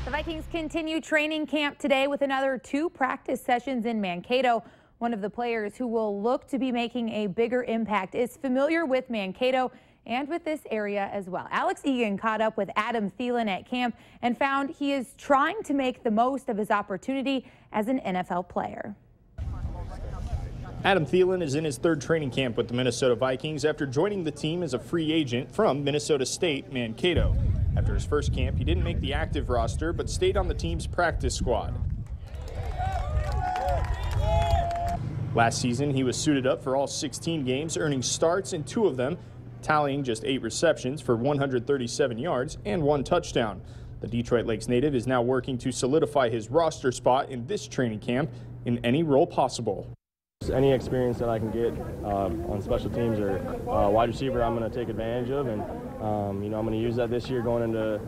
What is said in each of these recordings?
The Vikings continue training camp today with another 2 practice sessions in Mankato. One of the players who will look to be making a bigger impact is familiar with Mankato and with this area as well. Alex Egan caught up with Adam Thielen at camp and found he is trying to make the most of his opportunity as an NFL player. Adam Thielen is in his 3rd training camp with the Minnesota Vikings after joining the team as a free agent from Minnesota State, Mankato. After his first camp, he didn't make the active roster, but stayed on the team's practice squad. Last season, he was suited up for all 16 games, earning starts in 2 of them, tallying just 8 receptions for 137 yards and 1 touchdown. The Detroit Lakes native is now working to solidify his roster spot in this training camp in any role possible. Any experience that I can get on special teams or wide receiver, I'm going to take advantage of, and I'm going to use that this year going into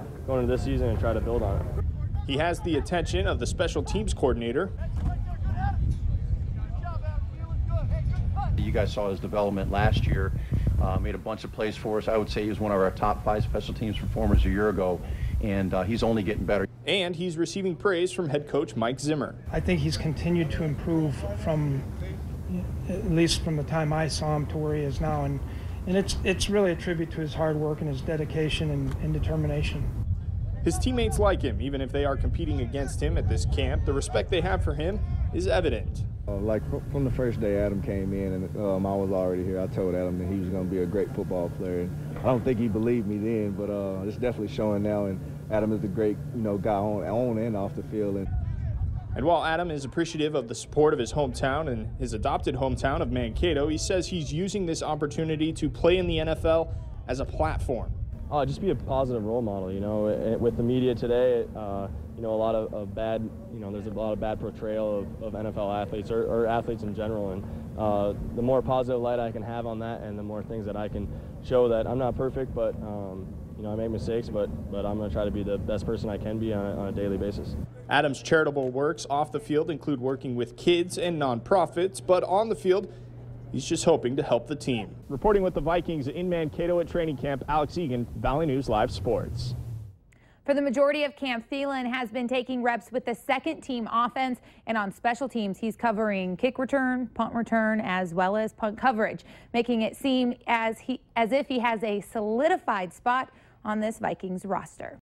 this season and try to build on it. He has the attention of the special teams coordinator. You guys saw his development last year. Made a bunch of plays for us. I would say he was one of our top 5 special teams performers a year ago, and he's only getting better. And he's receiving praise from head coach Mike Zimmer. I think he's continued to improve from, at least from the time I saw him to where he is now, and it's really a tribute to his hard work and his dedication and determination. His teammates like him, even if they are competing against him at this camp. The respect they have for him is evident. Like from the first day Adam came in and I was already here, I told Adam that he was going to be a great football player. I don't think he believed me then, but it's definitely showing now, and Adam is a great guy on and off the field. And while Adam is appreciative of the support of his hometown and his adopted hometown of Mankato, he says he's using this opportunity to play in the NFL as a platform. Just be a positive role model. With the media today, a lot of bad, there's a lot of bad portrayal of NFL athletes or athletes in general, and the more positive light I can have on that, and the more things that I can show that I'm not perfect, but I make mistakes, but I'm going to try to be the best person I can be on a daily basis. Adam's charitable works off the field include working with kids and nonprofits, but on the field, he's just hoping to help the team. Reporting with the Vikings in Mankato at training camp, Alex Egan, Valley News Live Sports. For the majority of camp, Thielen has been taking reps with the second-team offense, and on special teams, he's covering kick return, punt return, as well as punt coverage, making it seem as if he has a solidified spot on this Vikings roster.